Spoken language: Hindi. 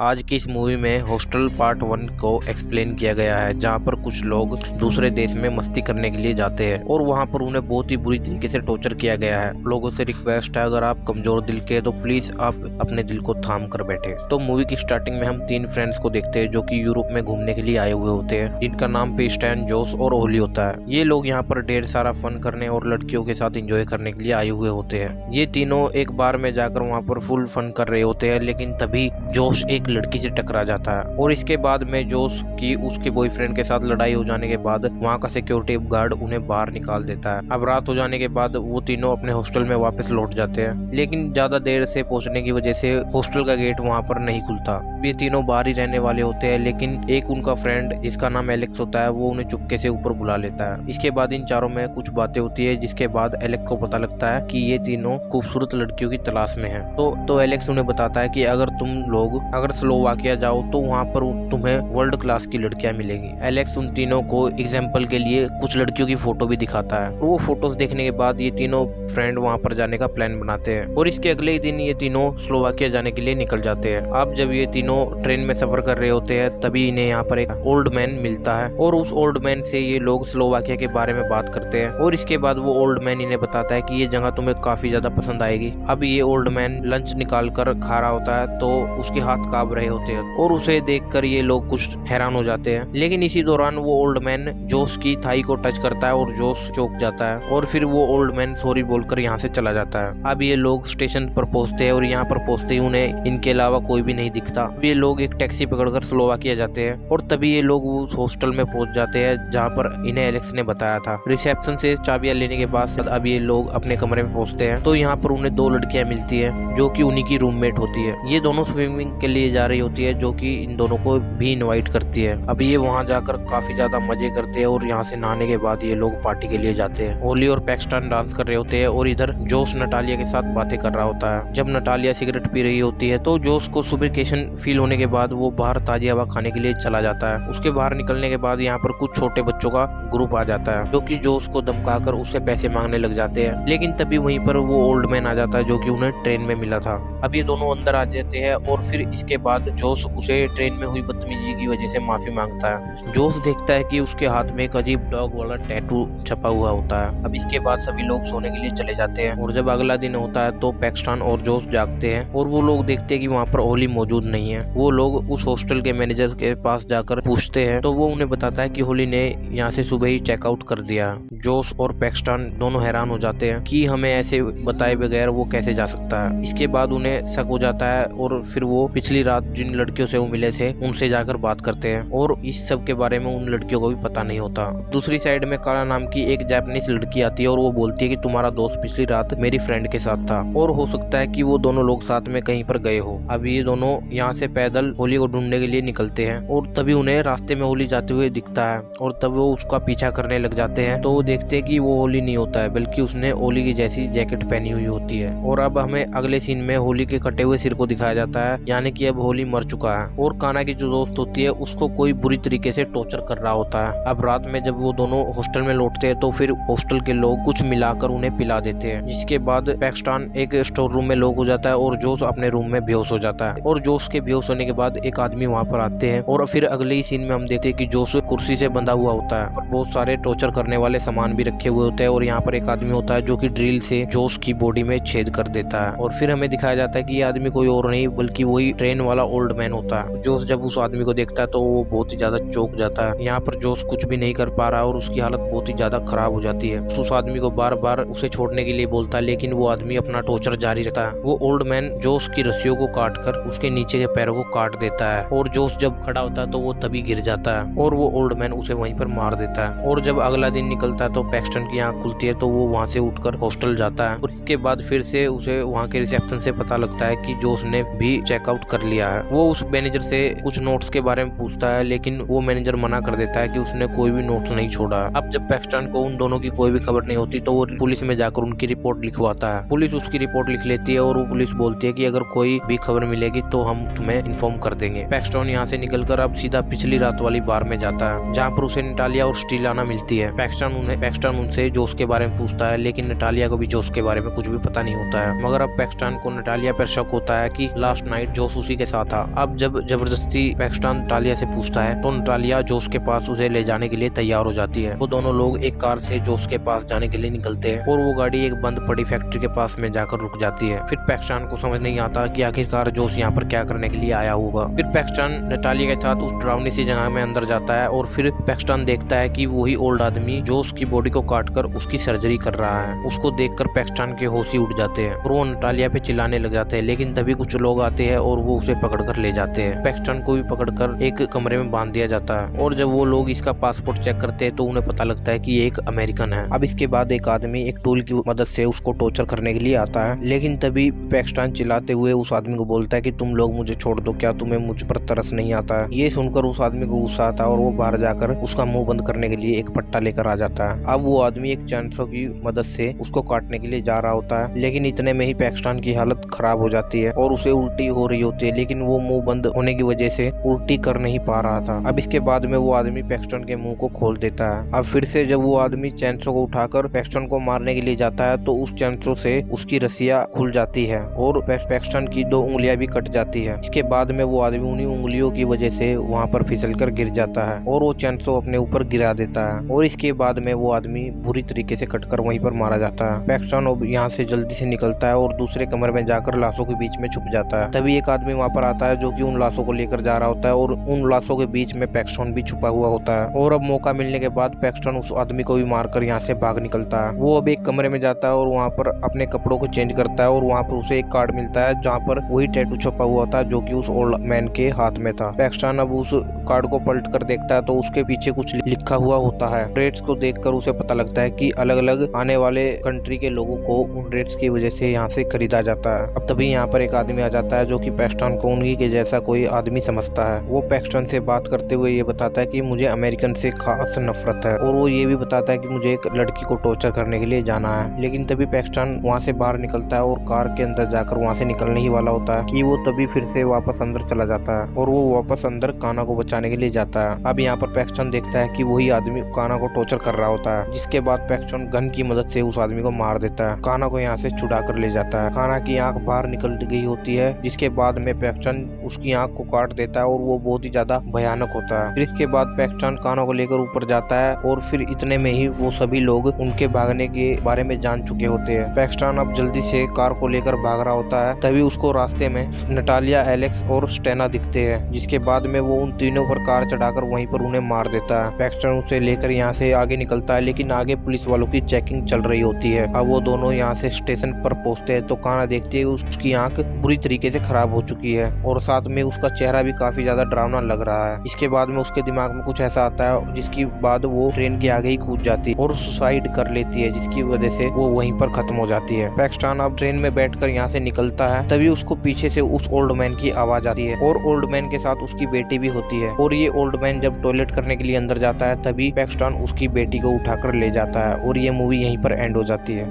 आज की इस मूवी में हॉस्टल पार्ट 1 को एक्सप्लेन किया गया है, जहां पर कुछ लोग दूसरे देश में मस्ती करने के लिए जाते हैं और वहां पर उन्हें बहुत ही बुरी तरीके से टॉर्चर किया गया है। लोगों से रिक्वेस्ट है, अगर आप कमजोर दिल के तो प्लीज आप अपने दिल को थाम कर बैठे। तो मूवी की स्टार्टिंग में हम 3 फ्रेंड्स को देखते हैं जो कि यूरोप में घूमने के लिए आए हुए होते हैं, जिनका नाम पेस्टन, जोस और होली होता है। ये लोग यहाँ पर ढेर सारा फन करने और लड़कियों के साथ एंजॉय करने के लिए आए हुए होते हैं। ये तीनों एक बार में जाकर वहाँ पर फुल फन कर रहे होते हैं, लेकिन तभी जोश एक लड़की से टकरा जाता है और इसके बाद में जोश की उसके बॉयफ्रेंड के साथ लड़ाई हो जाने के बाद वहाँ का सिक्योरिटी गार्ड उन्हें बाहर निकाल देता है। अब रात हो जाने के बाद वो तीनों अपने हॉस्टल में वापस लौट जाते हैं, लेकिन ज्यादा देर से पहुंचने की वजह से हॉस्टल का गेट वहाँ पर नहीं खुलता। ये तीनों बाहर ही रहने वाले होते हैं, लेकिन एक उनका फ्रेंड जिसका नाम एलेक्स होता है वो उन्हें चुपके से ऊपर बुला लेता है। इसके बाद इन चारों में कुछ बातें होती है, जिसके बाद एलेक्स को पता लगता है कि ये तीनों खूबसूरत लड़कियों की तलाश में हैं। तो एलेक्स उन्हें बताता है कि अगर तुम लोग स्लोवाकिया जाओ तो वहाँ पर तुम्हें वर्ल्ड क्लास की लड़कियां मिलेगी। एलेक्स उन तीनों को एग्जाम्पल के लिए कुछ लड़कियों की फोटो भी दिखाता है। वो फोटोज देखने के बाद ये तीनों फ्रेंड वहाँ पर जाने का प्लान बनाते हैं और इसके अगले ही दिन ये तीनों स्लोवाकिया जाने के लिए निकल जाते हैं। अब जब ये तीनों ट्रेन में सफर कर रहे होते हैं तभी इन्हें यहाँ पर एक ओल्ड मैन मिलता है और उस ओल्ड मैन से ये लोग स्लोवाकिया के बारे में बात करते हैं और इसके बाद वो ओल्ड मैन इन्हें बताता है कि ये जगह तुम्हें काफी ज्यादा पसंद आएगी। अब ये ओल्ड मैन लंच निकाल कर खा रहा होता है तो उसके हाथ कांप रहे होते हैं और उसे देखकर ये लोग कुछ हैरान हो जाते हैं, लेकिन इसी दौरान वो ओल्ड मैन जोश की थाई को टच करता है और जोश चौंक जाता है और फिर वो ओल्ड मैन सॉरी बोलकर यहाँ से चला जाता है। अब ये लोग स्टेशन पर पहुंचते हैं और यहाँ पर पहुंचते ही उन्हें इनके अलावा कोई भी नहीं दिखता। ये लोग एक टैक्सी पकड़कर स्लोवाकिया जाते हैं और तभी ये लोग उस हॉस्टल में पहुंच जाते हैं जहाँ पर इन्हें एलेक्स ने बताया था। रिसेप्शन से चाबियां लेने के बाद अब ये लोग अपने कमरे में पहुंचते हैं तो यहाँ पर उन्हें 2 लड़कियां मिलती है जो कि उन्हीं की रूममेट होती है। ये दोनों स्विमिंग के लिए जा रही होती है जो कि इन दोनों को भी इनवाइट करती है। अब ये वहाँ जाकर काफी ज्यादा मजे करते हैं और यहाँ से नहाने के बाद ये लोग पार्टी के लिए जाते हैं। होली और पैक्सटन डांस कर रहे होते हैं और इधर जोश नटालिया के साथ बातें कर रहा होता है। जब नटालिया सिगरेट पी रही होती है तो जोश को सुबह फील होने के बाद वो बाहर ताजी हवा खाने के लिए चला जाता है। उसके बाहर निकलने के बाद यहाँ पर कुछ छोटे बच्चों का ग्रुप आ जाता है जो कि जोश को धमकाकर उससे पैसे मांगने लग जाते हैं, लेकिन तभी वहीं पर वो ओल्ड मैन आ जाता है जो कि उन्हें ट्रेन में मिला था। अब ये दोनों अंदर आ जाते हैं और फिर इसके बाद जोश उसे ट्रेन में हुई बदतमीजी की वजह से माफी मांगता है। जोश देखता है कि उसके हाथ में एक अजीब डॉग वाला टैटू छपा हुआ होता है। अब इसके बाद सभी लोग सोने के लिए चले जाते हैं और जब अगला दिन होता है तो पैक्सटन और जोश जागते हैं और वो लोग देखते हैं कि वहाँ पर होली मौजूद नहीं है। वो लोग उस हॉस्टल के मैनेजर के पास जाकर पूछते हैं तो वो उन्हें बताता है कि होली ने यहाँ से सुबह ही चेकआउट कर दिया। जोश और पैक्सटन दोनों हैरान हो जाते हैं कि हमें ऐसे बताए बगैर वो कैसे जा सकता है। इसके बाद उन्हें शक हो जाता है और फिर वो पिछली रात जिन लड़कियों से वो मिले थे उनसे जाकर बात करते हैं और इस सब के बारे में उन लड़कियों को भी पता नहीं होता। दूसरी साइड में काला नाम की एक जापानीज लड़की आती है और वो बोलती है कि तुम्हारा दोस्त पिछली रात मेरी फ्रेंड के साथ था और हो सकता है कि वो दोनों लोग साथ में कहीं पर गए हो। अब ये दोनों यहाँ से पैदल होली को ढूंढने के लिए निकलते हैं और तभी उन्हें रास्ते में होली जाते हुए दिखता है और तब वो उसका पीछा करने लग जाते हैं तो वो देखते हैं कि वो होली नहीं होता है बल्कि उसने होली की जैसी जैकेट पहनी हुई होती है। और अब हमें अगले सीन में होली के कटे हुए सिर को दिखाया जाता है, यानी कि अब होली मर चुका है और काना की जो दोस्त होती है उसको कोई बुरी तरीके से टॉर्चर कर रहा होता है। अब रात में जब वो दोनों हॉस्टल में लौटते हैं तो फिर हॉस्टल के लोग कुछ मिलाकर उन्हें पिला देते हैं, जिसके बाद पैक्सटन एक स्टोर रूम में लॉक हो जाता है और जोश अपने रूम में बेहोश हो जाता है। और जोश के बेहोश होने के बाद एक आदमी वहाँ पर आते हैं और फिर अगले ही सीन में हम देखते हैं कि जोश कुर्सी से बंधा हुआ होता है और बहुत सारे टॉर्चर करने वाले सामान भी रखे हुए होते हैं और यहाँ पर एक आदमी होता है जो कि ड्रिल से जोश की बॉडी में छेद कर देता है। और फिर हमें दिखाया जाता है कि ये आदमी कोई और नहीं बल्कि वही ट्रेन वाला ओल्ड मैन होता है। जोश जब उस आदमी को देखता है तो वो बहुत ही ज्यादा चौंक जाता है। यहाँ पर जोश कुछ भी नहीं कर पा रहा और उसकी हालत बहुत ही ज्यादा खराब हो जाती है। उस आदमी को बार बार उसे छोड़ने के लिए बोलता है, लेकिन वो आदमी अपना टॉर्चर जारी रखता है। वो ओल्ड मैन जोश की रस्सियों को काटकर उसके नीचे के पैरों को काट देता है और जोश जब खड़ा होता है तो वो तभी गिर जाता है और वो ओल्ड मैन उसे वहीं पर मार देता है। और जब अगला दिन निकलता है तो पैक्सटन की आंख खुलती है तो वो वहाँ से उठकर हॉस्टल जाता है और इसके बाद फिर से उसे वहाँ के रिसेप्शन से पता लगता है कि जोश ने भी चेकआउट कर लिया है। वो उस मैनेजर से कुछ नोट्स के बारे में पूछता है, लेकिन वो मैनेजर मना कर देता है कि उसने कोई भी नोट्स नहीं छोड़ा। अब जब पैक्सटन को उन दोनों की कोई भी खबर नहीं होती तो वो पुलिस में जाकर उनकी रिपोर्ट लिखवाता है। पुलिस उसकी रिपोर्ट लिख लेती है और वो पुलिस बोलती है कि अगर कोई भी खबर मिलेगी तो हम तुम्हें इन्फॉर्म कर देंगे। पैक्सटन यहाँ से निकलकर अब सीधा पिछली रात वाली बार में जाता है जहाँ पर उसे नटालिया और स्टीलाना मिलती है। पैक्सटन उनसे जोश के बारे में पूछता है, लेकिन नटालिया को भी जोश के बारे में कुछ भी पता नहीं होता है। मगर अब पैक्सटन को नटालिया पर शक होता है कि लास्ट नाइट जोश उसी के साथ था। अब जब जबरदस्ती पैकिस्तान नटालिया से पूछता है तो नटालिया जोश के पास उसे ले जाने के लिए तैयार हो जाती है। वो दोनों लोग एक कार से जोश के पास जाने के लिए निकलते हैं और वो गाड़ी एक बंद पड़ी फैक्ट्री के पास में जाकर रुक जाती है। फिर पैकिस्तान को समझ नहीं आता कि आखिरकार जोश यहाँ पर क्या करने के लिए आया होगा। फिर पैकिस्तान नटालिया के साथ उस डरावनी सी जगह में अंदर जाता है और फिर पैकिस्तान देखता है कि वही ओल्ड आदमी जोश की बॉडी को काटकर उसकी सर्जरी कर रहा है। उसको देखकर पैकिस्तान के होश ही उड़ जाते हैं और वो नटालिया पे चिल्लाने लग जाते हैं, लेकिन तभी कुछ लोग आते हैं और वो उसे पकड़कर ले जाते हैं। पैकिस्तान को भी पकड़कर एक कमरे में बांध दिया जाता है और जब वो लोग इसका पासपोर्ट चेक करते हैं तो उन्हें पता लगता है कि ये एक अमेरिकन है। अब इसके बाद एक आदमी एक टूल की मदद से उसको टॉर्चर करने के लिए आता है, लेकिन तभी पैकिस्तान चिल्लाते हुए उस आदमी को बोलता है कि तुम लोग मुझे छोड़ दो, क्या तुम्हें मुझ पर तरस नहीं आता है। ये सुनकर उस आदमी को गुस्सा आता है और वो बाहर जाकर उसका मुंह बंद करने के लिए एक पट्टा लेकर आ जाता है। अब वो आदमी एक चैनसो की मदद से उसको काटने के लिए जा रहा होता है, लेकिन इतने में ही पैकिस्तान की हालत खराब हो जाती है और उसे उल्टी हो रही होती है, लेकिन वो मुंह बंद होने की वजह से उल्टी कर नहीं पा रहा था। अब इसके बाद में वो आदमी पैकिस्तान के मुंह को खोल देता है। अब फिर से जब वो आदमी चैनसो को उठाकर पैकिस्तान को मारने के लिए जाता है तो उस चैनसो से उसकी रस्सियां खुल जाती है और पैकिस्तान की 2 उंगलियां भी कट जाती है। इसके बाद में वो आदमी उन्हीं उंगलियों की वजह से वहां पर फिसलकर गिर जाता है और वो चैनसो अपने ऊपर गिरा देता है और इसके बाद में वो आदमी बुरी तरीके से कटकर वहीं पर मारा जाता है। पैकिस्तान अब यहाँ से जल्दी से निकलता है और दूसरे कमरे में जाकर लाशों के बीच में छुप जाता है। तभी एक आदमी वहाँ पर आता है जो कि उन लाशों को लेकर जा रहा होता है और उन लाशों के बीच में पैकिस्तान भी छुपा हुआ होता है। और अब मौका मिलने के बाद पैकिस्तान उस आदमी को भी मारकर यहाँ से भाग निकलता है। वो अब एक कमरे में जाता है और वहाँ पर अपने कपड़ों को चेंज करता है और वहाँ पर उसे एक कार्ड मिलता है जहाँ पर वही टैटू छपा हुआ था जो कि उस ओल्ड मैन के हाथ में था। पैकिस्तान अब उस कार्ड को पलट कर देखता है तो उसके पीछे कुछ लिखा हुआ होता है। रेट्स को देखकर उसे पता लगता है कि अलग अलग आने वाले कंट्री के लोगों को उन रेट्स की वजह से यहाँ से खरीदा जाता है। अब तभी यहाँ पर एक आदमी आ जाता है जो कि पैकिस्तान को उन्हीं के जैसा कोई आदमी समझता है। वो पैकिस्तान से बात करते हुए ये बताता है कि मुझे अमेरिकन से खास नफरत है और वो ये भी बताता है कि मुझे एक लड़की को टॉर्चर करने के लिए जाना है। लेकिन तभी पैकिस्तान वहाँ से बाहर निकलता है और कार के अंदर जाकर वहाँ से निकलने ही वाला होता है कि वो तभी फिर से वापस अंदर चला जाता है और वो वापस अंदर काना को बचाने के लिए जाता है। अब यहाँ पर पैकिस्तान देखता है कि वही आदमी काना को टॉर्चर कर रहा होता है, जिसके बाद पैकिस्तान गन की मदद से उस आदमी को मार देता है। काना को यहाँ से छुड़ा कर ले जाता है। काना की आंख बाहर निकल गई होती है, जिसके बाद में पैकिस्तान उसकी आंख को काट देता है और वो बहुत ही ज्यादा भयानक होता है। फिर इसके बाद पैकिस्तान काना को लेकर ऊपर जाता है और फिर इतने में ही वो सभी लोग उनके भागने के बारे में जान चुके होते हैं। पैकिस्तान अब जल्दी से कार को लेकर भाग रहा होता है, तभी उसको रास्ते में नटालिया, एलेक्स और स्टेना दिखते हैं, जिसके बाद में वो उन तीनों पर कार चढ़ाकर वहीं पर उन्हें मार देता है। पैकिस्तान उसे लेकर यहाँ से आगे निकलता है, लेकिन आगे पुलिस वालों की चेकिंग चल रही होती है। अब वो दोनों यहाँ से स्टेशन पर पहुंचते हैं तो काना देखते है उसकी आंख बुरी तरीके से खराब हो चुकी है और साथ में उसका चेहरा भी काफी ज्यादा डरावना लग रहा है। इसके बाद में उसके दिमाग में कुछ ऐसा आता है जिसकी बाद वो ट्रेन के आगे ही कूद जाती है और सुसाइड कर लेती है, जिसकी वजह से वो वहीं पर खत्म हो जाती है। पैकिस्तान अब ट्रेन में बैठकर यहाँ से निकलता है, तभी उसको पीछे से उस ओल्ड मैन की आवाज आती है और ओल्ड मैन के साथ उसकी बेटी भी होती है। और ये ओल्ड मैन जब टॉयलेट करने के लिए अंदर जाता है तभी पैकिस्तान उसकी बेटी को उठाकर ले जाता है और ये मूवी यहीं पर एंड हो जाती है।